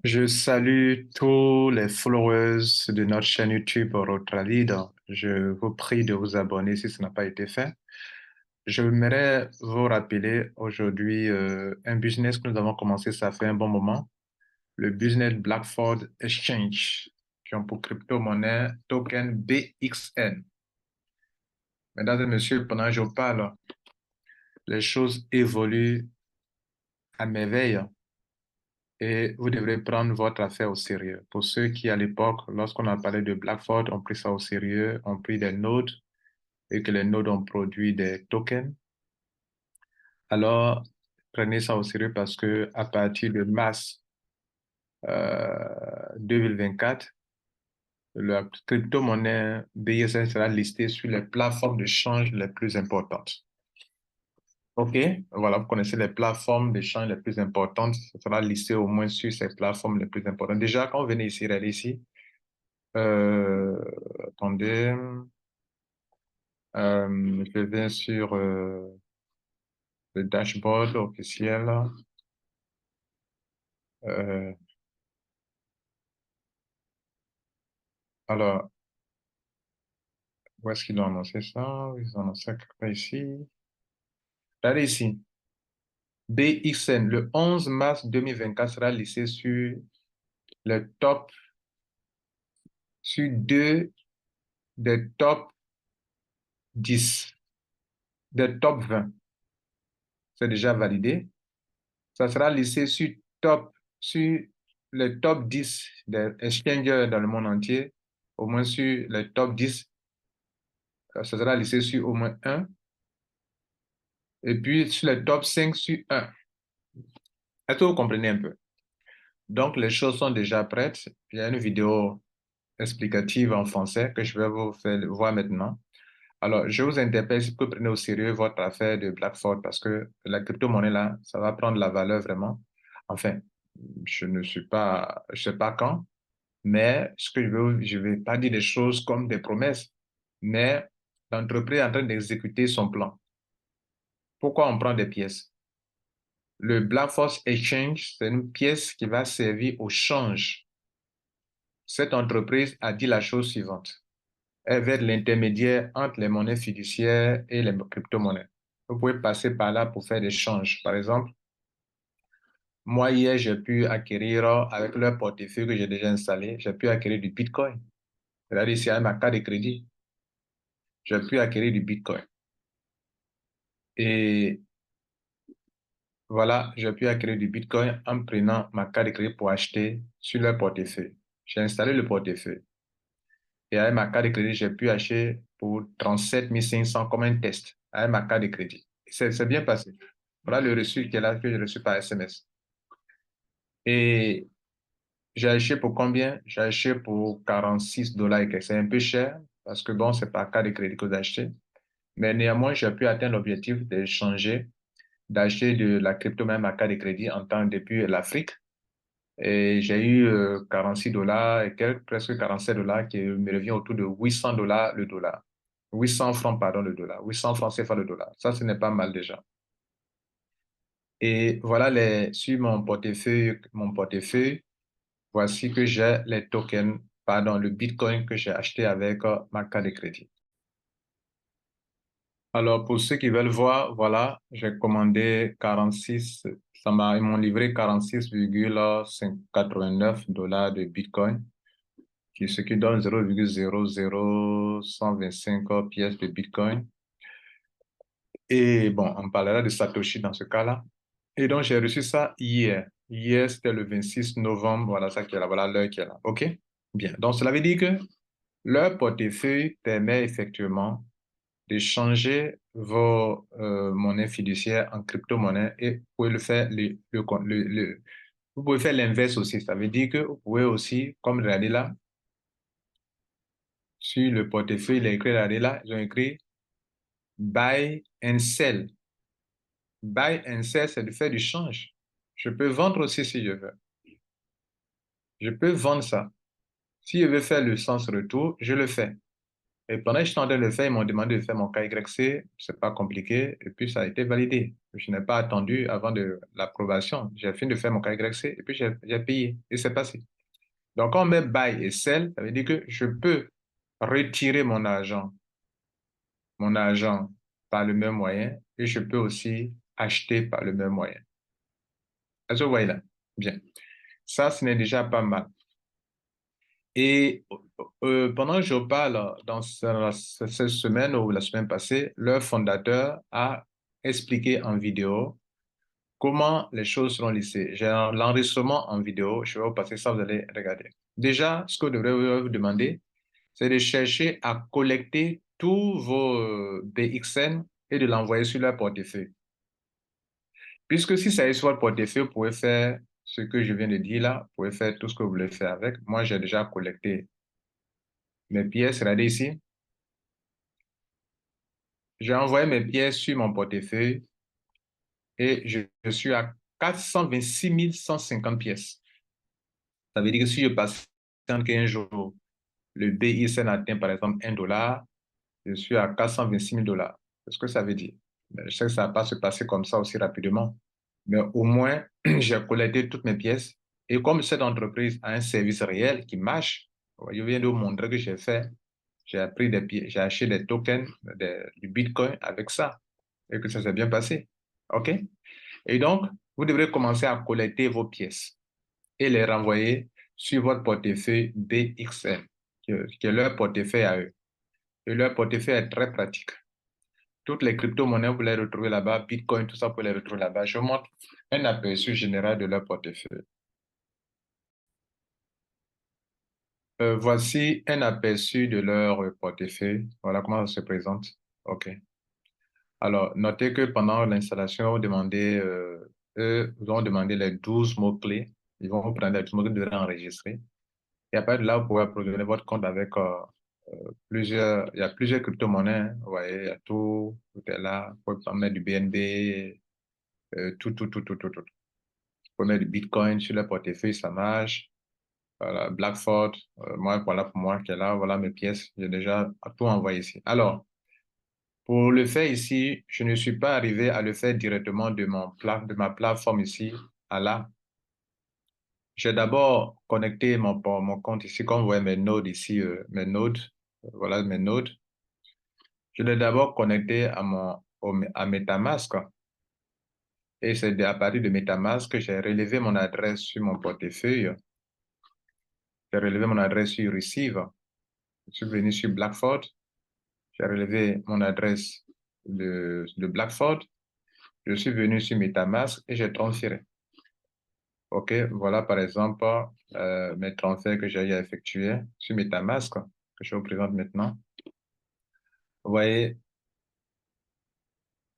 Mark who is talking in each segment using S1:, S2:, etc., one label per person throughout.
S1: Je salue tous les followers de notre chaîne YouTube Rotralide. Je vous prie de vous abonner si ce n'a pas été fait. J'aimerais vous rappeler aujourd'hui un business que nous avons commencé, ça fait un bon moment, le business Blackford Exchange, qui ont pour crypto-monnaie token BXN. Mesdames et messieurs, pendant que je vous parle, les choses évoluent à merveille. Et vous devrez prendre votre affaire au sérieux. Pour ceux qui, à l'époque, lorsqu'on a parlé de Blackford, ont pris ça au sérieux, ont pris des nodes et que les nodes ont produit des tokens, alors prenez ça au sérieux parce que à partir de mars 2024, la crypto-monnaie BSN sera listée sur les plateformes de change les plus importantes. OK, voilà, vous connaissez les plateformes d'échange les plus importantes. Ça sera listé au moins sur ces plateformes les plus importantes. Déjà, quand vous venez ici, regardez ici, Euh, attendez, je vais sur le dashboard officiel. Euh, alors, où est-ce qu'ils ont annoncé ça? Ils ont annoncé quelque part ici. Regardez ici. BXN, le 11 mars 2024 sera listé sur le top, sur deux des top 10, des top 20. C'est déjà validé. Ça sera listé sur les top 10 des exchangers dans le monde entier, au moins sur les top 10, ça sera listé sur au moins un, et puis sur les top 5 sur un. Est-ce que vous comprenez un peu? Donc, les choses sont déjà prêtes. Il y a une vidéo explicative en français que je vais vous faire voir maintenant. Alors, je vous interpelle si vous prenez au sérieux votre affaire de Blackford parce que la crypto-monnaie là, ça va prendre la valeur vraiment. Enfin, je sais pas quand, mais ce que je vais pas dire des choses comme des promesses, mais l'entreprise est en train d'exécuter son plan. Pourquoi on prend des pièces? Le Black Force Exchange, c'est une pièce qui va servir au change. Cette entreprise a dit la chose suivante. Elle va être l'intermédiaire entre les monnaies fiduciaires et les crypto-monnaies. Vous pouvez passer par là pour faire des changes. Par exemple, moi, hier, j'ai pu acquérir, avec leur portefeuille que j'ai déjà installé, j'ai pu acquérir du Bitcoin. C'est-à-dire, ici, avec ma carte de crédit, j'ai pu acquérir du Bitcoin. Et voilà, j'ai pu acquérir du Bitcoin en prenant ma carte de crédit pour acheter sur leur portefeuille. J'ai installé le portefeuille. Et avec ma carte de crédit, j'ai pu acheter pour 37 500 comme un test avec ma carte de crédit. C'est bien passé. Voilà le reçu qui est là, que j'ai reçu par SMS. Et j'ai acheté pour combien? J'ai acheté pour 46 dollars et que c'est un peu cher parce que bon, c'est par carte de crédit que j'ai acheté. Mais néanmoins, j'ai pu atteindre l'objectif d'échanger, d'acheter de la crypto même à carte de crédit en temps depuis l'Afrique. Et j'ai eu 46 dollars et quelques, presque 47 dollars qui me revient autour de 800 dollars le dollar. 800 francs, pardon, le dollar. 800 francs CFA le dollar. Ça, ce n'est pas mal déjà. Et voilà sur mon portefeuille, voici que j'ai les tokens, pardon, le Bitcoin que j'ai acheté avec ma carte de crédit. Alors, pour ceux qui veulent voir, voilà, j'ai commandé 46, ils m'ont livré 46,89 dollars de Bitcoin, ce qui donne 0,00125 pièces de Bitcoin. Et bon, on parlera de Satoshi dans ce cas-là. Et donc, j'ai reçu ça hier. Hier, c'était le 26 novembre. Voilà ça qui est là. Voilà l'heure qui est là. OK? Bien. Donc, cela veut dire que leur portefeuille permet effectivement de changer vos monnaies fiduciaires en crypto-monnaie et vous pouvez le faire, vous pouvez faire l'inverse aussi. Ça veut dire que vous pouvez aussi, comme regardez là, sur le portefeuille, il est écrit, regardez là, ils ont écrit buy and sell. Buy and sell, c'est de faire du change. Je peux vendre aussi si je veux. Je peux vendre ça. Si je veux faire le sens retour, je le fais. Et pendant que j'étais en train de le faire, ils m'ont demandé de faire mon KYC. C'est pas compliqué. Et puis, ça a été validé. Je n'ai pas attendu avant de l'approbation. J'ai fini de faire mon KYC et puis j'ai payé. Et c'est passé. Donc, quand on met buy et sell, ça veut dire que je peux retirer mon argent par le même moyen et je peux aussi acheter par le même moyen. Est-ce que vous voyez là? Bien. Ça, ce n'est déjà pas mal. Et pendant que je parle cette semaine ou la semaine passée, leur fondateur a expliqué en vidéo comment les choses seront lissées. J'ai l'enregistrement en vidéo, je vais vous passer ça, vous allez regarder. Déjà, ce que vous devrez vous demander, c'est de chercher à collecter tous vos BXN et de l'envoyer sur leur portefeuille. Puisque si ça est sur votre portefeuille, vous pouvez faire ce que je viens de dire là, vous pouvez faire tout ce que vous voulez faire avec. Moi, j'ai déjà collecté mes pièces, regardez ici. J'ai envoyé mes pièces sur mon portefeuille et je suis à 426 150 pièces. Ça veut dire que si je passe en 15 jours, le BICN atteint par exemple $1, je suis à 426 000 dollars. C'est ce que ça veut dire. Mais je sais que ça ne va pas se passer comme ça aussi rapidement. Mais au moins, j'ai collecté toutes mes pièces. Et comme cette entreprise a un service réel qui marche, je viens de vous montrer que j'ai fait. J'ai pris des pièces, j'ai acheté des tokens, du Bitcoin avec ça. Et que ça s'est bien passé. OK? Et donc, vous devrez commencer à collecter vos pièces et les renvoyer sur votre portefeuille BXN, qui est leur portefeuille à eux. Et leur portefeuille est très pratique. Toutes les crypto-monnaies, vous les retrouvez là-bas, Bitcoin, tout ça, vous les retrouvez là-bas. Je vous montre un aperçu général de leur portefeuille. Voici un aperçu de leur portefeuille. Voilà comment ça se présente. OK. Alors, notez que pendant l'installation, eux vous ont demandé les 12 mots-clés. Ils vont vous prendre les 12 mots-clés, vous devrez enregistrer. Et après de là, vous pouvez approvisionner votre compte avec il y a plusieurs crypto-monnaies. Hein. Vous voyez, il y a tout est là. Vous pouvez mettre du BNB, tout. Vous pouvez mettre du Bitcoin sur le portefeuille, ça marche. Voilà, Blackford, moi, voilà pour moi qui est là. Voilà mes pièces. J'ai déjà tout envoyé ici. Alors, pour le faire ici, je ne suis pas arrivé à le faire directement de ma plateforme ici à là. J'ai d'abord connecté mon compte ici, comme vous voyez mes nodes ici, mes nodes. Voilà mes nodes. Je l'ai d'abord connecté à MetaMask. Et c'est à partir de MetaMask que j'ai relevé mon adresse sur mon portefeuille. J'ai relevé mon adresse sur Receive. Je suis venu sur Blackford. J'ai relevé mon adresse de Blackford. Je suis venu sur MetaMask et j'ai transféré. OK, voilà par exemple mes transferts que j'ai effectués sur MetaMask que je vous présente maintenant. Vous voyez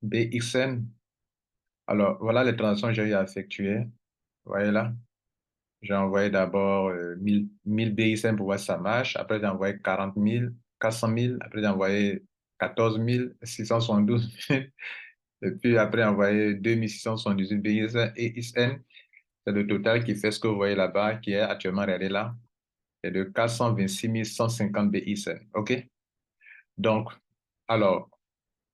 S1: BXN. Alors, voilà les transactions que j'ai eu à effectuer. Vous voyez là, j'ai envoyé d'abord 1000 BXN pour voir si ça marche. Après, j'ai envoyé 40 000, 400 000. Après, j'ai envoyé 14 672. Et puis après, j'ai envoyé 2678 BXN et XN. C'est le total qui fait ce que vous voyez là-bas, qui est actuellement regardé là. C'est de 426 150 BXN. OK? Donc, alors,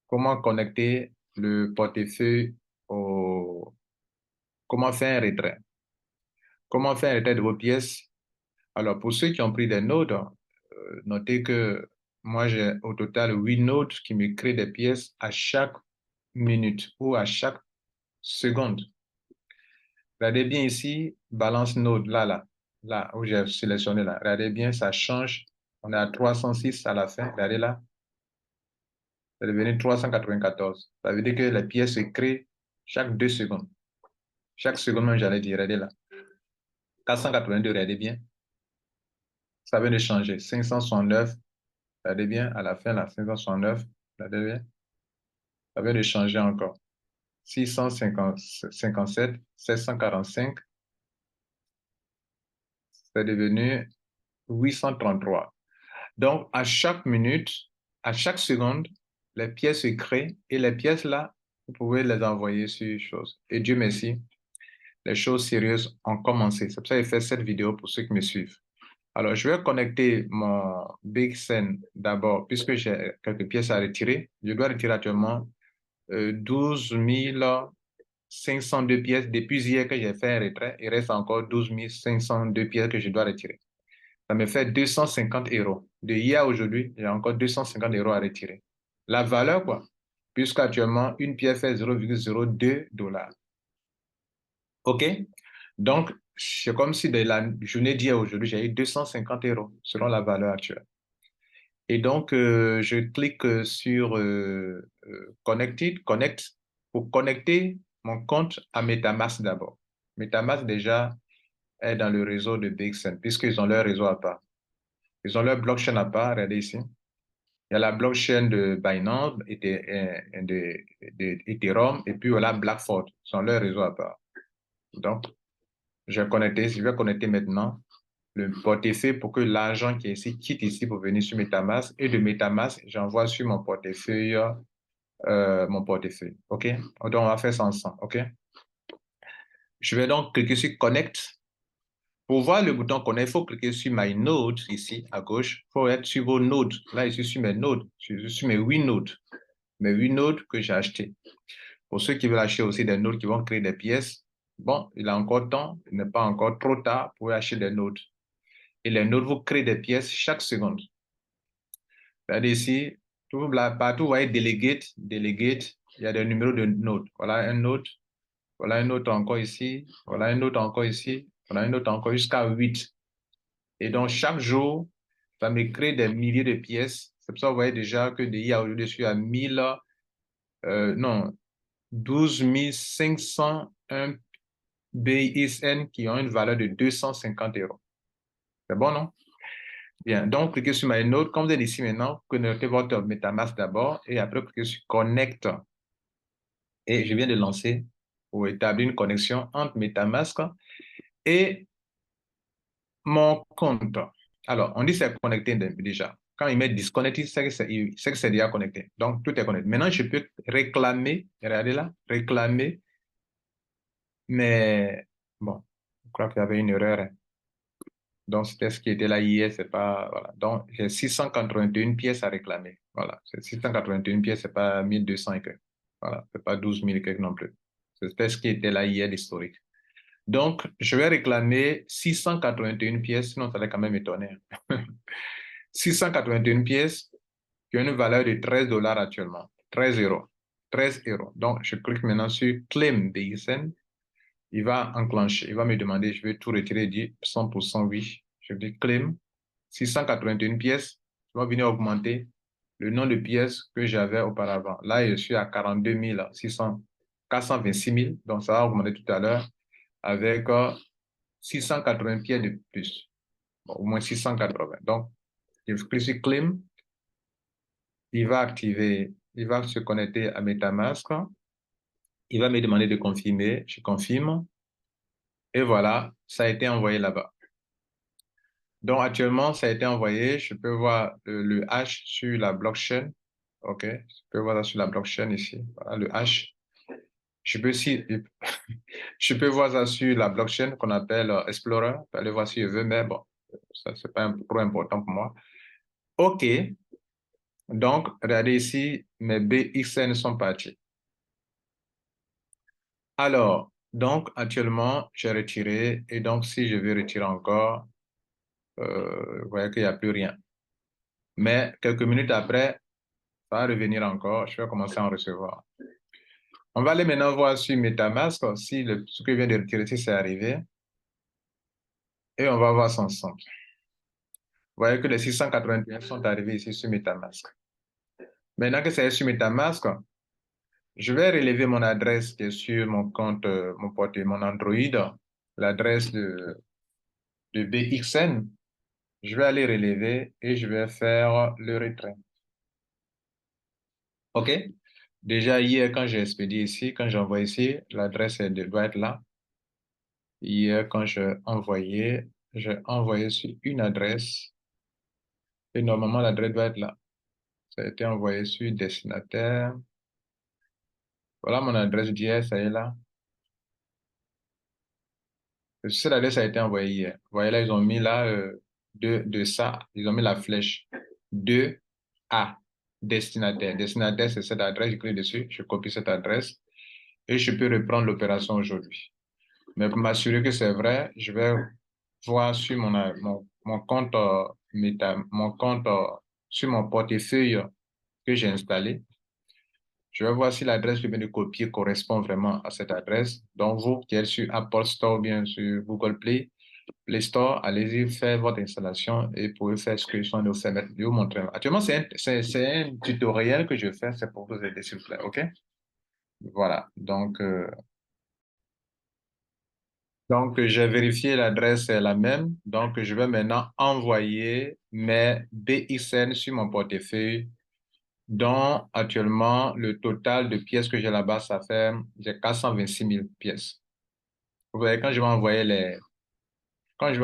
S1: comment connecter le portefeuille au... Comment faire un retrait? Comment faire un retrait de vos pièces? Alors, pour ceux qui ont pris des notes, notez que moi, j'ai au total 8 notes qui me créent des pièces à chaque minute ou à chaque seconde. Regardez bien ici, balance node, là où j'ai sélectionné là. Regardez bien, ça change. On est à 306 à la fin. Regardez là, c'est devenu 394. Ça veut dire que les pièces se créent chaque 2 secondes. Chaque seconde, même, j'allais dire, regardez là. 482, regardez bien. Ça vient de changer. 569, regardez bien, à la fin, là, 569, regardez bien. Ça vient de changer encore. 657, 745, c'est devenu 833. Donc, à chaque minute, à chaque seconde, les pièces se créent et les pièces là, vous pouvez les envoyer sur choses. Et Dieu merci, les choses sérieuses ont commencé. C'est pour ça que j'ai fait cette vidéo pour ceux qui me suivent. Alors, je vais connecter mon BXN d'abord, puisque j'ai quelques pièces à retirer. Je dois retirer actuellement 12 502 pièces depuis hier que j'ai fait un retrait. Il reste encore 12 502 pièces que je dois retirer. Ça me fait 250 euros. De hier à aujourd'hui, j'ai encore 250 euros à retirer. La valeur, quoi, puisqu'actuellement, une pièce fait 0,02 $. OK? Donc, c'est comme si de la journée d'hier à aujourd'hui, j'ai eu 250 euros selon la valeur actuelle. Et donc, je clique sur Connect pour connecter mon compte à MetaMask d'abord. MetaMask déjà est dans le réseau de BXN puisqu'ils ont leur réseau à part. Ils ont leur blockchain à part, regardez ici. Il y a la blockchain de Binance et de Ethereum et puis voilà Blackford. Ils ont leur réseau à part. Donc, je vais connecter maintenant le portefeuille pour que l'argent qui est ici quitte ici pour venir sur MetaMask et de MetaMask, j'envoie sur mon portefeuille. OK? Donc, on va faire ça ensemble. OK? Je vais donc cliquer sur Connect. Pour voir le bouton Connect, il faut cliquer sur My Node ici à gauche. Il faut être sur vos nodes. Là, je suis sur mes nodes. Je suis sur mes 8 nodes. Mes 8 nodes que j'ai achetés. Pour ceux qui veulent acheter aussi des nodes qui vont créer des pièces, bon, il a encore temps. Il n'est pas encore trop tard pour acheter des nodes. Et les nodes vous créent des pièces chaque seconde. Regardez ici, tout là, partout, vous voyez Delegate, il y a des numéros de nodes. Voilà un node, voilà un autre encore ici, voilà un autre encore ici, voilà un autre encore jusqu'à 8. Et donc, chaque jour, ça me crée des milliers de pièces. C'est pour ça que vous voyez déjà que d'hier aujourd'hui, je suis à 1000, non, 12 501 BISN qui ont une valeur de 250 euros. C'est bon, non? Bien, donc cliquez sur My Node. Comme vous êtes ici maintenant, connectez votre MetaMask d'abord et après cliquez sur Connect. Et je viens de lancer pour établir une connexion entre MetaMask et mon compte. Alors, on dit que c'est connecté déjà. Quand il met disconnected, c'est que c'est déjà connecté. Donc, tout est connecté. Maintenant, je peux réclamer, regardez là, réclamer, mais bon, je crois qu'il y avait une erreur, hein. Donc, c'était ce qui était là hier, c'est pas, voilà. Donc, j'ai 681 pièces à réclamer. Voilà. C'est 681 pièces, c'est pas 1200 et quelques. Voilà. C'est pas 12 000 et quelques non plus. C'était ce qui était là hier, l'historique. Donc, je vais réclamer 681 pièces, sinon ça allait quand même étonner. 681 pièces qui ont une valeur de 13 $ actuellement. 13 euros. 13 euros. Donc, je clique maintenant sur Claim BXN. Il va enclencher, il va me demander, je vais tout retirer, il dit 100% oui. Je dis Claim. 681 pièces, je vais venir augmenter le nombre de pièces que j'avais auparavant. Là, je suis à 42 600, 426 000. Donc, ça va augmenter tout à l'heure avec 680 pièces de plus. Bon, au moins 680. Donc, je clique sur Claim. Il va activer, il va se connecter à MetaMask. Il va me demander de confirmer. Je confirme. Et voilà, ça a été envoyé là-bas. Donc, actuellement, ça a été envoyé. Je peux voir le hash sur la blockchain. OK. Je peux voir ça sur la blockchain ici. Voilà, le hash. Je peux, si, je peux voir ça sur la blockchain qu'on appelle Explorer. Je peux aller voir si je veux, mais bon, ça, c'est pas trop important pour moi. OK. Donc, regardez ici, mes BXN sont partis. Alors, donc, actuellement, j'ai retiré. Et donc, si je veux retirer encore, vous voyez qu'il n'y a plus rien. Mais quelques minutes après, ça va revenir encore. Je vais commencer à en recevoir. On va aller maintenant voir sur MetaMask si ce que je viens de retirer, si c'est arrivé. Et on va voir ça ensemble. Vous voyez que les 681 sont arrivés ici sur MetaMask. Maintenant que c'est sur MetaMask, je vais relever mon adresse qui est sur mon compte, mon portefeuille, mon Android, l'adresse de BXN. Je vais aller relever et je vais faire le retrait. OK? Déjà hier, quand j'ai expédié ici, quand j'envoie ici, l'adresse doit être là. Hier, quand j'ai envoyé sur une adresse et normalement l'adresse doit être là. Ça a été envoyé sur destinataire. Voilà mon adresse d'hier, ça y est là. Cette adresse a été envoyée hier. Vous voyez là, ils ont mis là de ça, ils ont mis la flèche de à destinataire. Destinataire, c'est cette adresse, je clique dessus, je copie cette adresse et je peux reprendre l'opération aujourd'hui. Mais pour m'assurer que c'est vrai, je vais voir sur mon compte, mon compte sur mon portefeuille que j'ai installé. Je vais voir si l'adresse que je viens de copier correspond vraiment à cette adresse. Donc, vous qui êtes sur Apple Store ou bien sur Google Play, Play Store, allez-y, faites votre installation et vous pouvez faire ce que je suis en train de faire, de vous montrer. Actuellement, c'est un tutoriel que je fais, c'est pour vous aider, s'il vous plaît, OK? Voilà, donc j'ai vérifié l'adresse est la même. Donc, je vais maintenant envoyer mes BXN sur mon portefeuille, dont actuellement, le total de pièces que j'ai là-bas, ça fait, j'ai 426 000 pièces. Vous voyez, quand je vais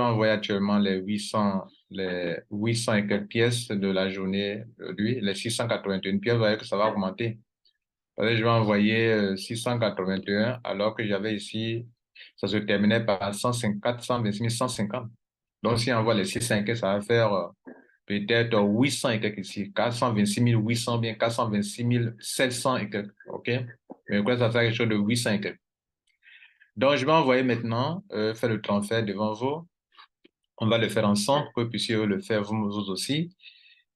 S1: envoyer actuellement les 800 et quelques pièces de la journée d'aujourd'hui, les 681 pièces, vous voyez que ça va augmenter. Parce que je vais envoyer 681 alors que j'avais ici, ça se terminait par 150, 126 150. Donc, si on envoie les 605, ça va faire peut-être 800 et quelques ici, 426 800, bien 426 700 et quelques, OK? Mais quoi, ça fait quelque chose de 800 et quelques. Donc, je vais envoyer maintenant, faire le transfert devant vous. On va le faire ensemble pour que vous puissiez le faire vous aussi.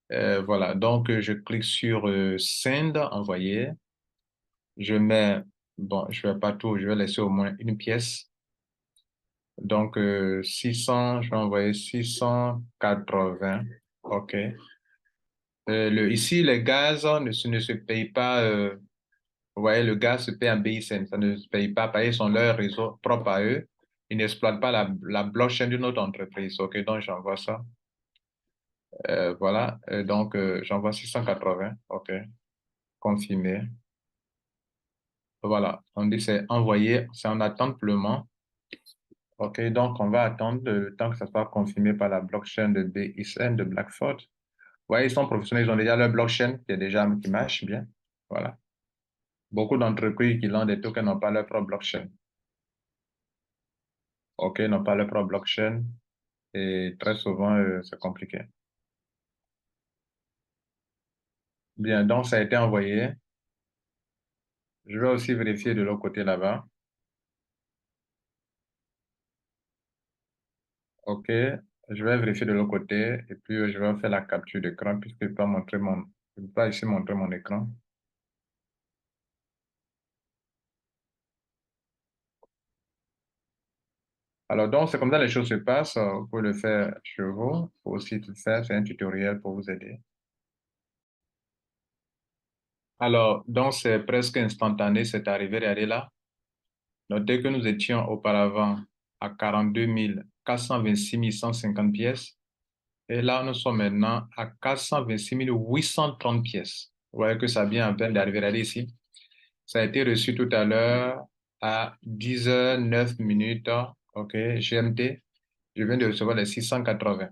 S1: Voilà, donc je clique sur Send, envoyer. Je mets, bon, je ne vais pas tout, je vais laisser au moins une pièce. Donc 600, je vais envoyer 680. OK. Ici, les gaz ne se payent pas. Vous voyez, le gaz se paye en BICN, ça ne se paye pas, parce qu'ils sont leur réseau propre à eux. Ils n'exploitent pas la blockchain d'une autre entreprise. OK, donc j'envoie ça. Voilà, donc j'envoie 680. OK, confirmé. Voilà, on dit c'est envoyé, c'est en attente pour le moment. OK, donc on va attendre le temps que ça soit confirmé par la blockchain de BICN de Blackford. Ouais, ils sont professionnels, ils ont déjà leur blockchain qui marche bien. Voilà. Beaucoup d'entreprises qui lancent des tokens n'ont pas leur propre blockchain. OK, n'ont pas leur propre blockchain et très souvent, c'est compliqué. Bien, donc ça a été envoyé. Je vais aussi vérifier de l'autre côté là-bas. OK, je vais vérifier de l'autre côté et puis je vais faire la capture d'écran puisque je ne peux pas je peux pas ici montrer mon écran. Alors, donc, c'est comme ça que les choses se passent. Vous pouvez le faire chez vous. Vous pouvez aussi le faire. C'est un tutoriel pour vous aider. Alors, donc, c'est presque instantané. C'est arrivé, regardez là. Notez que nous étions auparavant à 42 426 150 pièces. Et là, nous sommes maintenant à 426 830 pièces. Vous voyez que ça vient à peine d'arriver. Regardez ici. Ça a été reçu tout à l'heure à 10h09. OK, GMT. Je viens de recevoir les 680.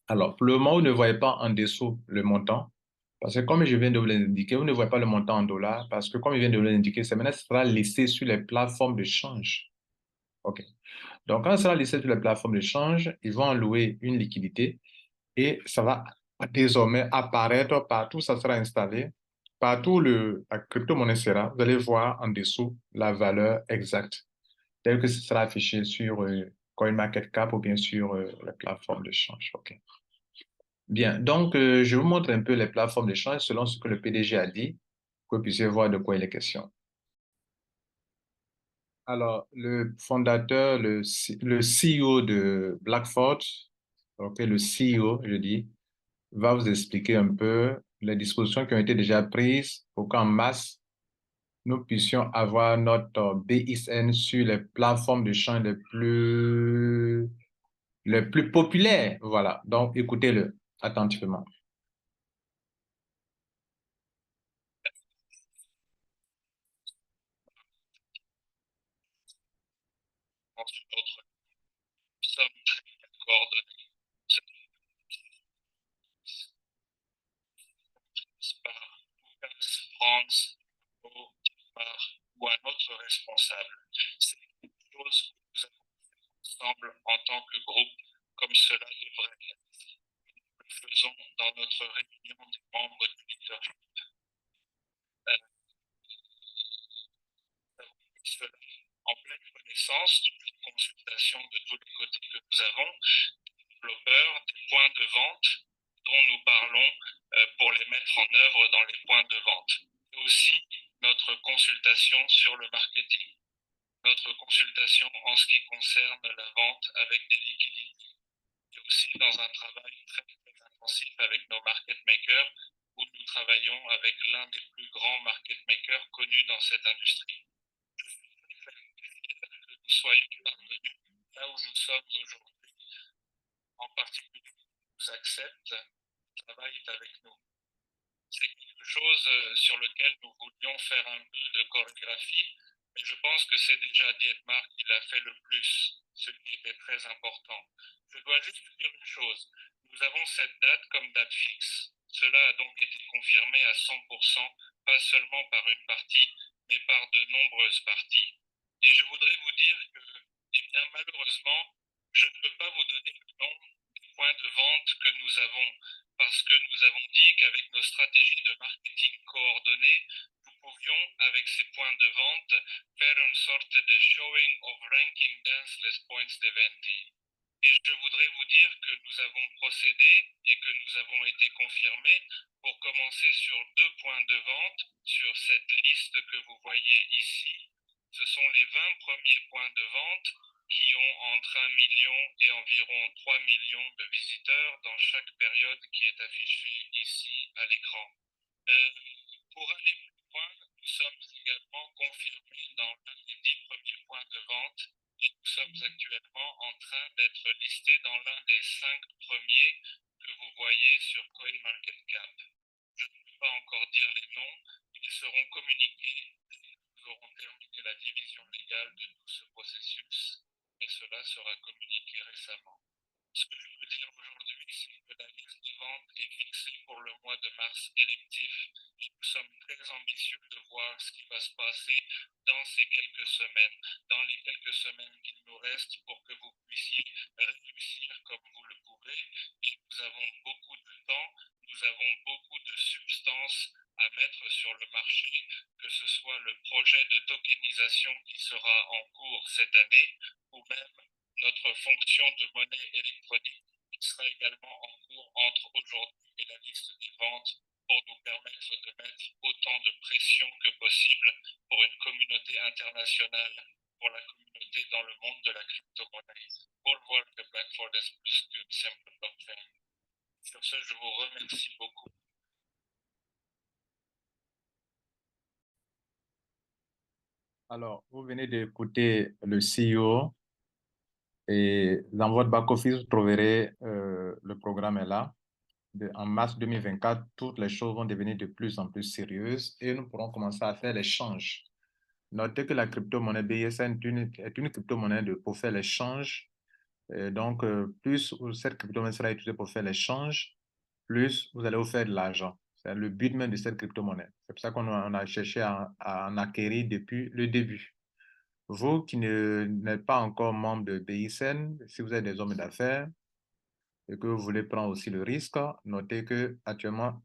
S1: Alors, pour le moment, vous ne voyez pas en dessous le montant. Parce que comme je viens de vous l'indiquer, vous ne voyez pas le montant en dollars. Parce que comme je viens de vous l'indiquer, c'est maintenant, ça sera laissé sur les plateformes de change. OK. Donc, quand ça sera laissé sur les plateformes de change, ils vont allouer une liquidité et ça va désormais apparaître partout, ça sera installé. Partout la crypto-monnaie sera, vous allez voir en dessous la valeur exacte, telle que ce sera affiché sur CoinMarketCap ou bien sur les plateformes de change. OK. Bien, donc je vous montre un peu les plateformes d'échange selon ce que le PDG a dit, pour que vous puissiez voir de quoi il est question. Alors, le fondateur, le CEO de Blackford, ok, le CEO, je dis, va vous expliquer un peu les dispositions qui ont été déjà prises pour qu'en masse, nous puissions avoir notre BXN sur les plateformes d'échange les plus populaires. Voilà, donc écoutez-le attentivement.
S2: connaissances, toutes les consultations de tous les côtés que nous avons, des développeurs, des points de vente dont nous parlons pour les mettre en œuvre dans les points de vente. Et aussi notre consultation sur le marketing, notre consultation en ce qui concerne la vente avec des liquidités, et aussi dans un travail très, très intensif avec nos market makers, où nous travaillons avec l'un des plus grands market makers connus dans cette industrie. Je suis très, très fier que nous soyons parvenus là où nous sommes aujourd'hui, en particulier nous acceptent, travaillent avec nous. C'est quelque chose sur lequel nous voulions faire un peu de chorégraphie, mais je pense que c'est déjà Dietmar qui l'a fait le plus, ce qui était très important. Je dois juste dire une chose, nous avons cette date comme date fixe. Cela a donc été confirmé à 100%, pas seulement par une partie, mais par de nombreuses parties. Et je voudrais vous dire que, eh bien, malheureusement, je ne peux pas vous donner le nom des points de vente que nous avons, parce que nous avons dit qu'avec nos stratégies de marketing coordonnées, nous pouvions, avec ces points de vente, faire une sorte de showing of ranking dance les points de vente. Et je voudrais vous dire que nous avons procédé et que nous avons été confirmés pour commencer sur 2 points de vente sur cette liste que vous voyez ici. Ce sont les 20 premiers points de vente qui ont entre 1 million et environ 3 millions de visiteurs dans chaque période qui est affichée ici à l'écran. Pour aller plus loin, nous sommes également confirmés dans l'un des 10 premiers points de vente et nous sommes actuellement en train d'être listés dans l'un des 5 premiers que vous voyez sur CoinMarketCap. Je ne peux pas encore dire les noms, ils seront communiqués dès que nous aurons terminé la division légale de tout ce processus, et cela sera communiqué récemment. Ce que je peux dire aujourd'hui, c'est que la liste de vente est fixée pour le mois de mars électif et nous sommes très ambitieux de voir ce qui va se passer dans ces quelques semaines, dans les quelques semaines qu'il nous restent pour que vous puissiez réussir comme vous le pouvez. Et nous avons beaucoup de temps, nous avons beaucoup de substances à mettre sur le marché, que ce soit le projet de tokenisation qui sera en cours cette année ou même notre fonction de monnaie électronique qui sera également en cours entre aujourd'hui et la liste des ventes pour nous permettre de mettre autant de pression que possible pour une communauté internationale, pour la communauté dans le monde de la crypto-monnaie, pour voir que Backford est plus qu'une simple blockchain. Sur ce, je vous remercie beaucoup.
S1: Alors, vous venez d'écouter le CEO et dans votre back-office, vous trouverez le programme est là. En mars 2024, toutes les choses vont devenir de plus en plus sérieuses et nous pourrons commencer à faire l'échange. Notez que la crypto-monnaie BSN est une crypto-monnaie pour faire l'échange. Donc, plus cette crypto-monnaie sera utilisée pour faire l'échange, plus vous allez vous faire de l'argent. C'est le but même de cette crypto-monnaie. C'est pour ça qu'on a cherché à en acquérir depuis le début. Vous qui n'êtes pas encore membre de BICN, si vous êtes des hommes d'affaires et que vous voulez prendre aussi le risque, notez que actuellement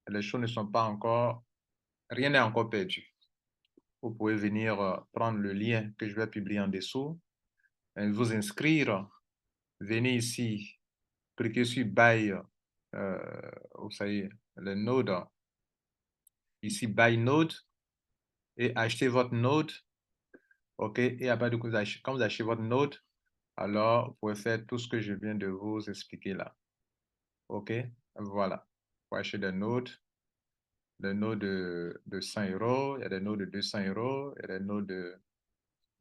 S1: les choses ne sont pas encore, rien n'est encore perdu. Vous pouvez venir prendre le lien que je vais publier en dessous, et vous inscrire, venez ici, cliquez sur Buy, vous savez, le node, ici Buy Node, et achetez votre node, ok, et après, du coup, quand vous achetez votre node, alors vous pouvez faire tout ce que je viens de vous expliquer là. OK, voilà. Pour acheter des notes de 100 euros, il y a des notes de 200 euros, il y a des notes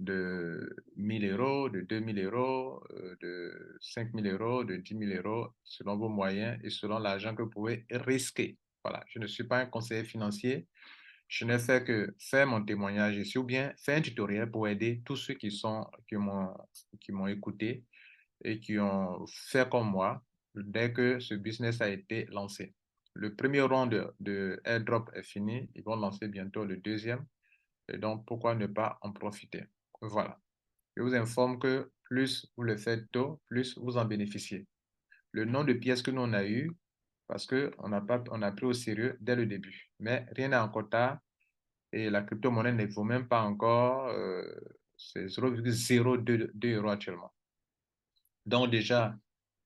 S1: de 1000 euros, de 2000 euros, de 5000 euros, de 10 000 euros, selon vos moyens et selon l'argent que vous pouvez risquer. Voilà, je ne suis pas un conseiller financier. Je n'ai fait que faire mon témoignage ici ou bien faire un tutoriel pour aider tous ceux qui m'ont écouté et qui ont fait comme moi dès que ce business a été lancé. Le premier round de airdrop est fini. Ils vont lancer bientôt le deuxième. Et donc, pourquoi ne pas en profiter? Voilà. Je vous informe que plus vous le faites tôt, plus vous en bénéficiez. Le nombre de pièces que nous on a eu, parce qu'on on a pris au sérieux dès le début. Mais rien n'est encore tard et la crypto-monnaie ne vaut même pas encore c'est 0,022 euros actuellement. Donc déjà,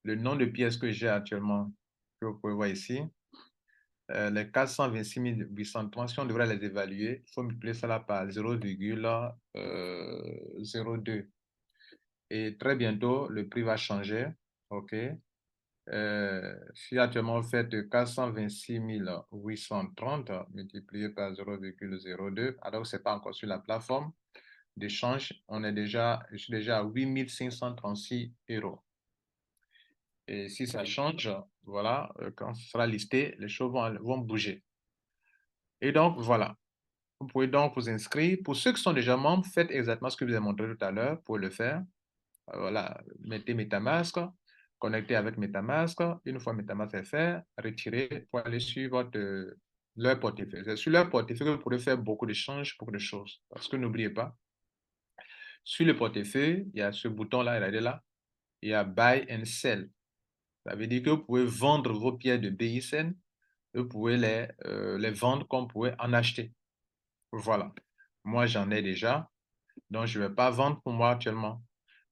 S1: le nombre de pièces que j'ai actuellement, que vous pouvez voir ici, les 426 830, si on devrait les évaluer, il faut multiplier cela par 0,02. Et très bientôt, le prix va changer. OK. Si actuellement vous faites 426 830 multiplié par 0,02, alors ce n'est pas encore sur la plateforme d'échange, je suis déjà à 8 536 euros. Et si ça change, voilà, quand ce sera listé, les choses vont bouger. Et donc, voilà. Vous pouvez donc vous inscrire. Pour ceux qui sont déjà membres, faites exactement ce que je vous ai montré tout à l'heure pour le faire. Voilà, mettez MetaMask, connectez avec MetaMask. Une fois MetaMask est fait, retirez pour aller sur leur portefeuille. C'est sur leur portefeuille que vous pourrez faire beaucoup d'échanges, beaucoup de choses. Parce que n'oubliez pas, sur le portefeuille, il y a ce bouton-là, regardez là, il y a Buy and Sell. Ça veut dire que vous pouvez vendre vos pièces de BICN, vous pouvez les vendre comme vous pouvez en acheter. Voilà. Moi, j'en ai déjà, donc je ne vais pas vendre pour moi actuellement.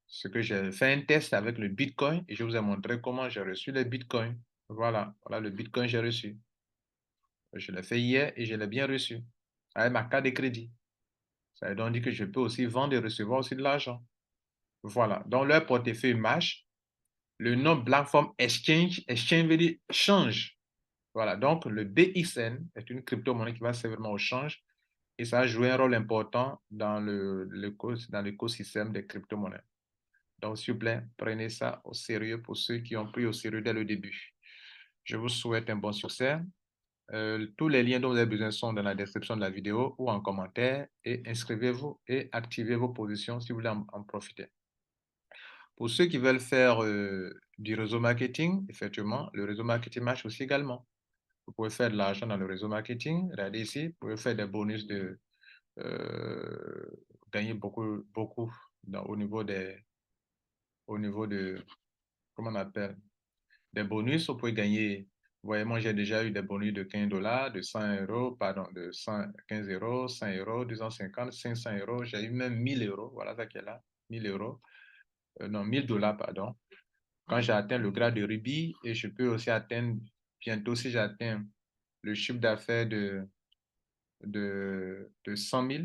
S1: Ce que j'ai fait un test avec le Bitcoin et je vous ai montré comment j'ai reçu le Bitcoin. Voilà, voilà le Bitcoin que j'ai reçu. Je l'ai fait hier et je l'ai bien reçu avec ma carte de crédit. Ça veut donc dire que je peux aussi vendre et recevoir aussi de l'argent. Voilà, donc leur portefeuille marche. Le nom Platform Exchange, Exchange veut dire change. Voilà, donc le BXN est une crypto-monnaie qui va servir au change et ça a joué un rôle important dans l'écosystème des crypto-monnaies. Donc, s'il vous plaît, prenez ça au sérieux pour ceux qui ont pris au sérieux dès le début. Je vous souhaite un bon succès. Tous les liens dont vous avez besoin sont dans la description de la vidéo ou en commentaire et inscrivez-vous et activez vos positions si vous voulez en profiter. Pour ceux qui veulent faire du réseau marketing, effectivement, le réseau marketing marche aussi également. Vous pouvez faire de l'argent dans le réseau marketing. Regardez ici, vous pouvez faire des bonus gagner beaucoup, beaucoup au niveau de, comment on appelle, des bonus. Vous pouvez gagner, vous voyez, moi j'ai déjà eu des bonus de 15 dollars, de 100 euros, pardon, de 115 euros, 100 euros, 250, 500 euros. J'ai eu même 1000 euros, voilà ça qui est là, 1000 euros, non, 1000 dollars, pardon. Quand j'ai atteint le grade de rubis et je peux aussi atteindre, bientôt si j'atteins le chiffre d'affaires de 100 000,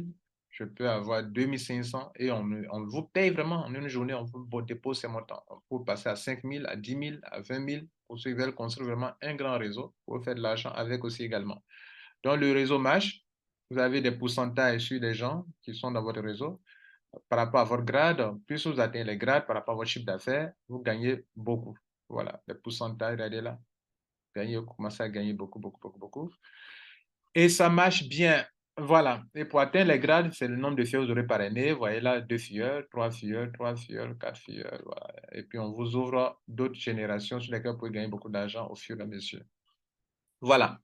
S1: je peux avoir 2500 et on vous paye vraiment en une journée, on vous dépose ces montants. On peut passer à 5 000, à 10 000, à 20 000 pour ceux qui veulent construire vraiment un grand réseau pour faire de l'argent avec aussi également. Donc, le réseau marche. Vous avez des pourcentages sur les gens qui sont dans votre réseau. Par rapport à votre grade, plus vous atteignez les grades par rapport à votre chiffre d'affaires, vous gagnez beaucoup. Voilà, les pourcentages, regardez là. Vous commencez à gagner beaucoup, beaucoup, beaucoup, beaucoup. Et ça marche bien. Voilà. Et pour atteindre les grades, c'est le nombre de filles que vous aurez par année. Vous voyez là, 2 filles, 3 filles, 3 filles, 4 filles. Voilà. Et puis, on vous ouvre d'autres générations sur lesquelles vous pouvez gagner beaucoup d'argent au fur et à mesure. Voilà.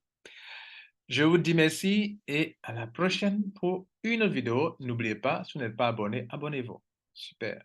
S1: Je vous dis merci et à la prochaine pour une autre vidéo. N'oubliez pas, si vous n'êtes pas abonné, abonnez-vous. Super.